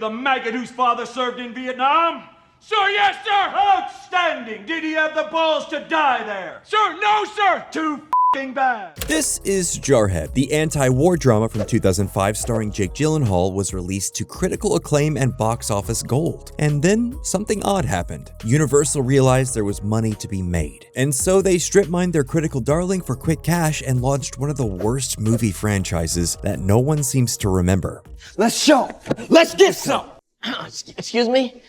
the maggot whose father served in Vietnam? Sir, yes, sir! Outstanding! Did he have the balls to die there? Sir, no, sir! Too f***ing bad. This is Jarhead. The anti-war drama from 2005 starring Jake Gyllenhaal was released to critical acclaim and box office gold. And then something odd happened. Universal realized there was money to be made. And so they strip-mined their critical darling for quick cash and launched one of the worst movie franchises that no one seems to remember. Let's show. Let's get some. Excuse me?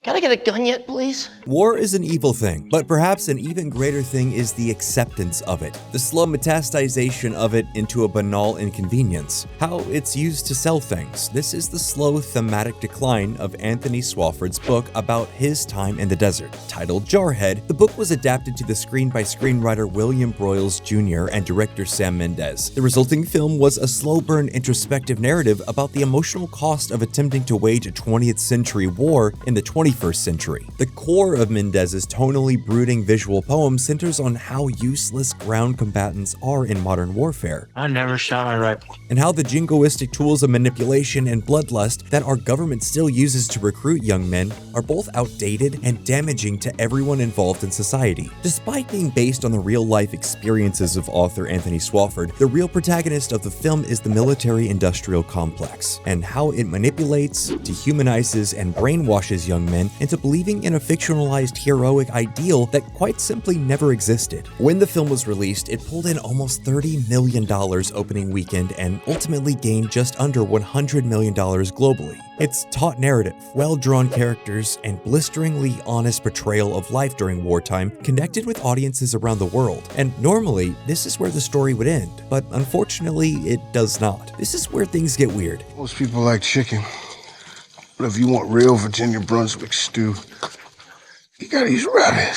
Can I get a gun yet, please? War is an evil thing, but perhaps an even greater thing is the acceptance of it, the slow metastasization of it into a banal inconvenience, how it's used to sell things. This is the slow thematic decline of Anthony Swofford's book about his time in the desert. Titled Jarhead, the book was adapted to the screen by screenwriter William Broyles Jr. and director Sam Mendes. The resulting film was a slow-burn introspective narrative about the emotional cost of attempting to wage a 20th century war in the 21st century. The core of Mendes's tonally brooding visual poem centers on how useless ground combatants are in modern warfare. I never shot my rifle. And how the jingoistic tools of manipulation and bloodlust that our government still uses to recruit young men are both outdated and damaging to everyone involved in society. Despite being based on the real-life experiences of author Anthony Swofford, the real protagonist of the film is the military-industrial complex and how it manipulates, dehumanizes, and brainwashes young men into believing in a fictionalized heroic ideal that quite simply never existed. When the film was released, it pulled in almost $30 million opening weekend and ultimately gained just under $100 million globally. Its taut narrative, well-drawn characters, and blisteringly honest portrayal of life during wartime connected with audiences around the world. And normally, this is where the story would end, but unfortunately, it does not. This is where things get weird. Most people like chicken. But if you want real Virginia Brunswick stew, you gotta use rabbit.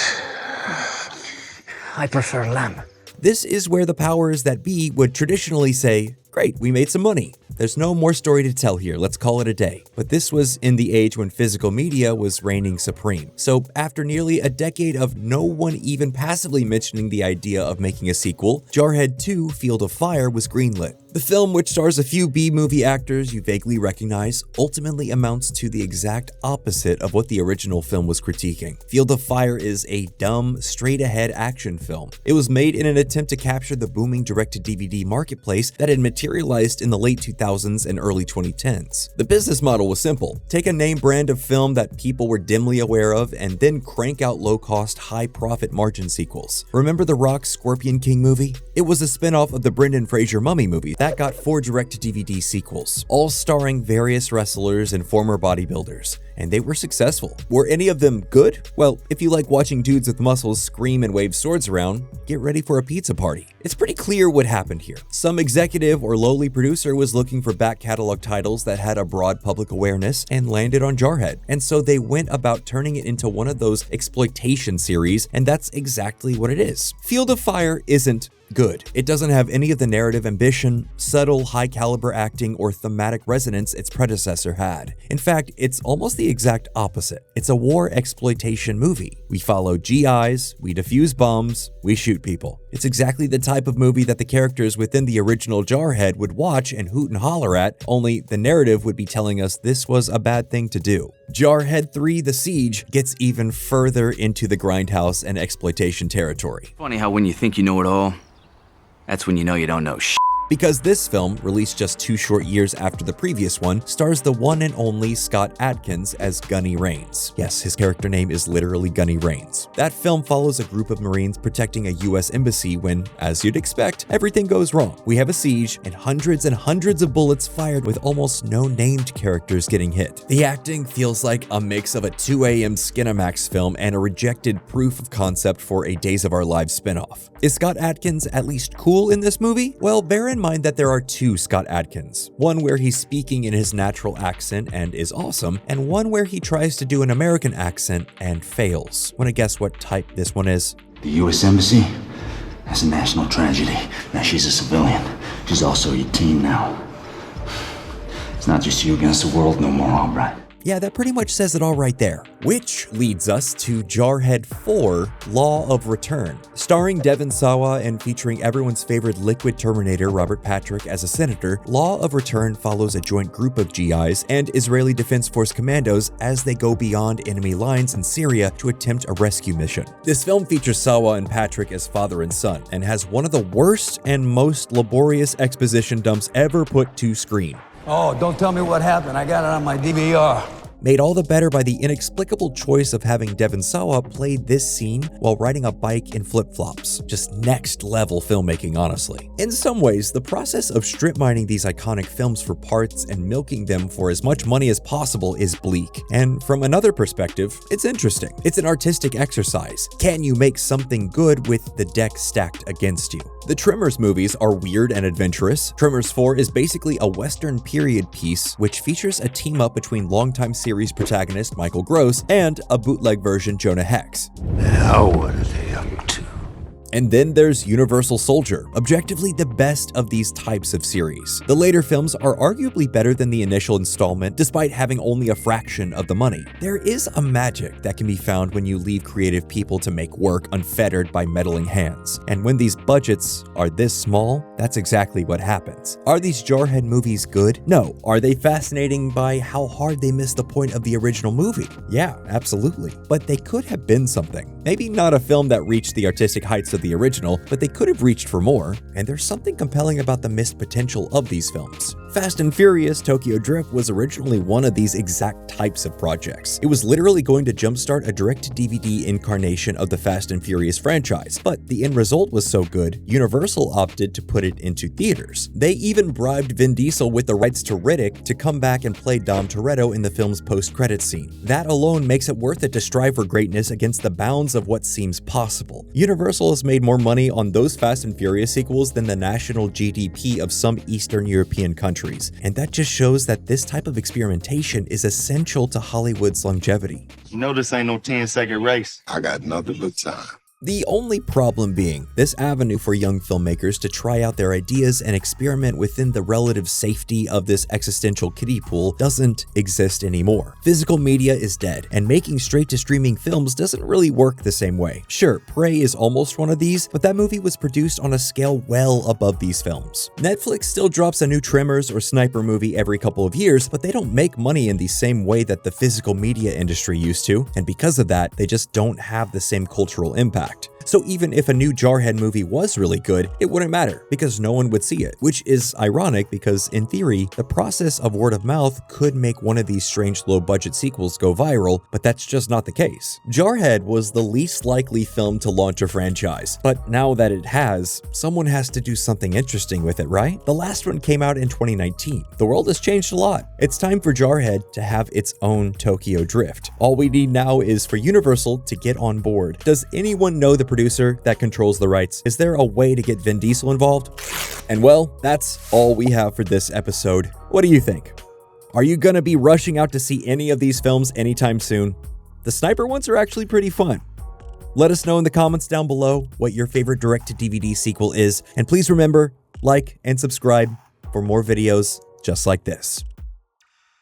I prefer lamb. This is where the powers that be would traditionally say, "Great, we made some money. There's no more story to tell here, let's call it a day." But this was in the age when physical media was reigning supreme. So after nearly a decade of no one even passively mentioning the idea of making a sequel, Jarhead 2: Field of Fire was greenlit. The film, which stars a few B-movie actors you vaguely recognize, ultimately amounts to the exact opposite of what the original film was critiquing. Field of Fire is a dumb, straight-ahead action film. It was made in an attempt to capture the booming direct-to-DVD marketplace that had materialized in the late 2000s and early 2010s. The business model was simple. Take a name brand of film that people were dimly aware of and then crank out low-cost, high-profit margin sequels. Remember The Rock's Scorpion King movie? It was a spin-off of the Brendan Fraser Mummy movie that got 4 direct-to-DVD sequels, all starring various wrestlers and former bodybuilders, and they were successful. Were any of them good? Well, if you like watching dudes with muscles scream and wave swords around, get ready for a pizza party. It's pretty clear what happened here. Some executive or lowly producer was looking for back catalog titles that had a broad public awareness and landed on Jarhead, and so they went about turning it into one of those exploitation series, and that's exactly what it is. Field of Fire isn't good. It doesn't have any of the narrative ambition, subtle, high-caliber acting, or thematic resonance its predecessor had. In fact, it's almost the exact opposite. It's a war exploitation movie. We follow GIs, we defuse bombs, we shoot people. It's exactly the type of movie that the characters within the original Jarhead would watch and hoot and holler at, only the narrative would be telling us this was a bad thing to do. Jarhead 3: The Siege gets even further into the Grindhouse and exploitation territory. Funny how when you think you know it all, that's when you know you don't know shit. Because this film, released just 2 short years after the previous one, stars the one and only Scott Adkins as Gunny Rains. Yes, his character name is literally Gunny Rains. That film follows a group of Marines protecting a US embassy when, as you'd expect, everything goes wrong. We have a siege and hundreds of bullets fired with almost no named characters getting hit. The acting feels like a mix of a 2 a.m. Skinamax film and a rejected proof of concept for a Days of Our Lives spinoff. Is Scott Adkins at least cool in this movie? Well, bear in mind that there are 2 Scott Adkins. One where he's speaking in his natural accent and is awesome, and one where he tries to do an American accent and fails. Wanna guess what type this one is? The U.S. Embassy? That's a national tragedy. Now she's a civilian. She's also your team now. It's not just you against the world no more, all right? Yeah, that pretty much says it all right there. Which leads us to Jarhead 4, Law of Return. Starring Devon Sawa and featuring everyone's favorite liquid Terminator Robert Patrick as a senator, Law of Return follows a joint group of GIs and Israeli Defense Force commandos as they go beyond enemy lines in Syria to attempt a rescue mission. This film features Sawa and Patrick as father and son, and has one of the worst and most laborious exposition dumps ever put to screen. Oh, don't tell me what happened. I got it on my DVR. Made all the better by the inexplicable choice of having Devon Sawa play this scene while riding a bike in flip-flops. Just next level filmmaking, honestly. In some ways, the process of strip mining these iconic films for parts and milking them for as much money as possible is bleak. And from another perspective, it's interesting. It's an artistic exercise. Can you make something good with the deck stacked against you? The Tremors movies are weird and adventurous. Tremors 4 is basically a Western period piece which features a team-up between longtime series protagonist Michael Gross and a bootleg version Jonah Hex. Now what are they up to? And then there's Universal Soldier, objectively the best of these types of series. The later films are arguably better than the initial installment, despite having only a fraction of the money. There is a magic that can be found when you leave creative people to make work unfettered by meddling hands. And when these budgets are this small, that's exactly what happens. Are these Jarhead movies good? No. Are they fascinating by how hard they missed the point of the original movie? Yeah, absolutely. But they could have been something. Maybe not a film that reached the artistic heights of the original, but they could have reached for more, and there's something compelling about the missed potential of these films. Fast and Furious Tokyo Drift was originally one of these exact types of projects. It was literally going to jumpstart a direct-to-DVD incarnation of the Fast and Furious franchise, but the end result was so good, Universal opted to put it into theaters. They even bribed Vin Diesel with the rights to Riddick to come back and play Dom Toretto in the film's post-credits scene. That alone makes it worth it to strive for greatness against the bounds of what seems possible. Universal has made more money on those Fast and Furious sequels than the national GDP of some Eastern European countries, and that just shows that this type of experimentation is essential to Hollywood's longevity. You know this ain't no 10-second race. I got nothing but time. The only problem being, this avenue for young filmmakers to try out their ideas and experiment within the relative safety of this existential kiddie pool doesn't exist anymore. Physical media is dead, and making straight-to-streaming films doesn't really work the same way. Sure, Prey is almost one of these, but that movie was produced on a scale well above these films. Netflix still drops a new Tremors or Sniper movie every couple of years, but they don't make money in the same way that the physical media industry used to, and because of that, they just don't have the same cultural impact. So even if a new Jarhead movie was really good, it wouldn't matter because no one would see it, which is ironic because in theory, the process of word of mouth could make one of these strange low-budget sequels go viral, but that's just not the case. Jarhead was the least likely film to launch a franchise, but now that it has, someone has to do something interesting with it, right? The last one came out in 2019. The world has changed a lot. It's time for Jarhead to have its own Tokyo Drift. All we need now is for Universal to get on board. Does anyone know the producer that controls the rights? Is there a way to get Vin Diesel involved? And well, that's all we have for this episode. What do you think? Are you gonna be rushing out to see any of these films anytime soon? The Sniper ones are actually pretty fun. Let us know in the comments down below what your favorite direct-to-DVD sequel is, and please remember, like and subscribe for more videos just like this.